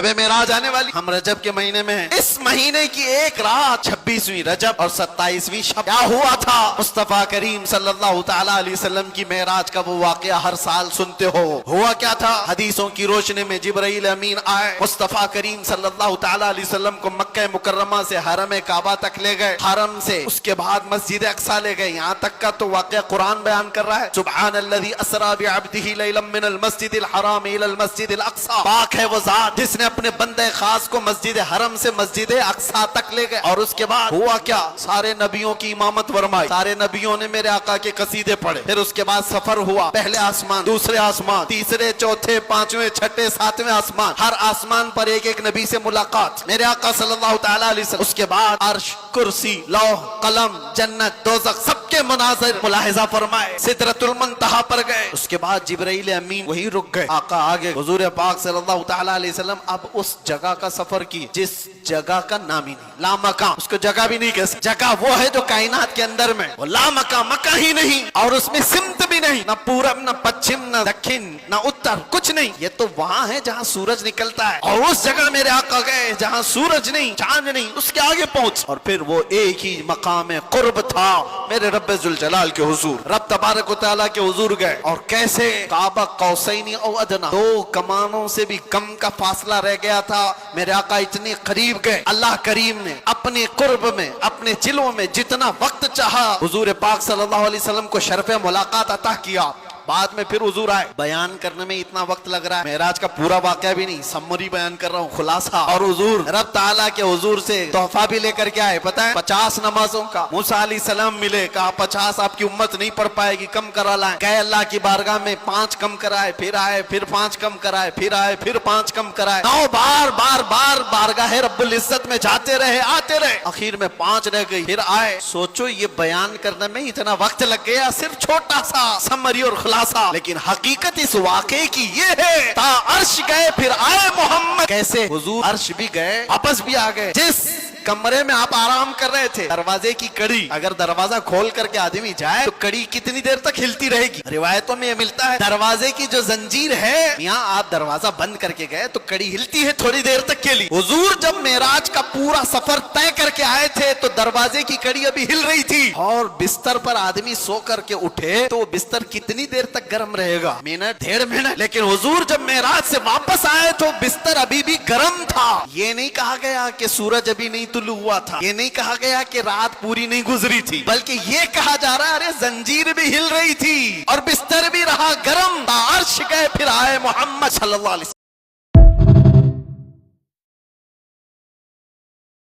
मेराज आने वाली, हम रजब के महीने में हैं। इस महीने की एक रात 26वीं रजब और 27वीं शब क्या हुआ था? मुस्तफा करीम सल्लल्लाहु तआला अलैहि वसल्लम की मेराज का वो वाकया हर साल सुनते हो। हुआ क्या था? हदीसों की रोशनी में जिब्राइल अमीन आए, मुस्तफा करीम सल्लल्लाहु तआला अलैहि वसल्लम को मक्का मुकर्रमा से हरम काबा तक ले गए, हरम से उसके बाद मस्जिद अक्सा ले गए। यहाँ तक का तो वाकया कुरान बयान कर रहा है, सुब्हानल्लज़ी अस्रा बिअब्दिही लैलन मिनल मस्जिदिल हराम इलल मस्जिदिल अक्सा। पाक है वो जात जिसने अपने बंदे खास को मस्जिद हरम से मस्जिद अक्सा तक ले गए। और उसके बाद हुआ क्या? सारे नबियों की इमामत फरमाई, सारे नबियों ने मेरे आका के कसीदे पढ़े। फिर उसके बाद सफर हुआ, पहले आसमान, दूसरे आसमान, तीसरे, चौथे, पांचवें, छठे, सातवें आसमान, हर आसमान पर एक एक नबी से मुलाकात मेरे आका सल्लल्लाहु तआला अलैहि वसल्लम। उसके बाद अर्श, कुर्सी, लौह कलम, जन्नत, दोज़ख सबके मनाज़िर मुलाहिज़ा फरमाए, सिदरतुल मुंतहा पर गए। उसके बाद जिब्राइल अमीन वहीं रुक गए, आका आगे हुजूर पाक सल्लल्लाहु तआला अलैहि वसल्लम अब उस जगह का सफर की जिस जगह का नाम ही नहीं, लामकाम, उसको जगह भी नहीं कह सकते। जगह वो है जो कायनात के अंदर में, वो लामकाम, मक्का ही नहीं, और उसमें सिमत भी नहीं, न पूरब, न पश्चिम, न दक्षिण, न उत्तर, कुछ नहीं। ये तो वहां है जहां सूरज निकलता है, और उस जगह मेरे आका गए जहां सूरज नहीं, चांद नहीं, उसके आगे पहुंच। और फिर वो एक ही मकाम कुर्ब था मेरे रब्बे जुल जलाल के हुजूर, रब तबारक व तआला के हुजूर गए। और कैसे? काबा कौसैनी औ अदना, दो कमानों से भी कम का फासला रह गया था। मेरे आका इतने करीब गए, अल्लाह करीम ने अपने कुर्ब में, अपने जिलों में जितना वक्त चाहा हुजूर पाक सल्लल्लाहु अलैहि वसल्लम को शर्फ़े मुलाकात अता किया। बाद में फिर हुजूर आए। बयान करने में इतना वक्त लग रहा है, मेराज का पूरा वाकया भी नहीं, समरी बयान कर रहा हूँ, खुलासा। और हुजूर रब ताला के हुजूर से तोहफा भी लेकर के आए, पता है, 50 नमाजों का। मूसा अलैहिस्सलाम मिले, कहा 50 आपकी उम्मत नहीं पढ़ पाएगी, कम करा लाए। गए अल्लाह की बारगाह में, 5 कम कराए, फिर आए, फिर 5 कम कराए, फिर आए, फिर 5 कम कराए। 9 बार बार बार बारगाह रब्बुल इज्जत में जाते रहे, आते रहे, आखिर में 5 रह गई, फिर आए। सोचो ये बयान करने में इतना वक्त लग गया, सिर्फ छोटा सा समरी और खुलासा। लेकिन हकीकत इस वाक़े की ये है, ता अर्श गए फिर आए मोहम्मद। कैसे? हुजूर अर्श भी गए, वापस भी आ गए। जिस कमरे में आप आराम कर रहे थे, दरवाजे की कड़ी, अगर दरवाजा खोल करके आदमी जाए तो कड़ी कितनी देर तक हिलती रहेगी? रिवायतों में ये मिलता है, दरवाजे की जो जंजीर है, यहाँ आप दरवाजा बंद करके गए तो कड़ी हिलती है थोड़ी देर तक के लिए। हुजूर जब मेराज का पूरा सफर तय करके आए थे तो दरवाजे की कड़ी अभी हिल रही थी, और बिस्तर पर आदमी सो करके उठे तो बिस्तर कितनी देर तक गर्म रहेगा? Minute, 1.5 minute. लेकिन हुजूर जब मेराज से वापस आए तो बिस्तर अभी भी गर्म था। ये नहीं कहा गया कि सूरज अभी नहीं तुलू हुआ था, ये नहीं कहा गया कि रात पूरी नहीं गुजरी थी, बल्कि ये कहा जा रहा है अरे जंजीर भी हिल रही थी और बिस्तर भी रहा गर्म। अर्श गए फिर आए मोहम्मद सल्लल्लाहु अलैहि वसल्लम।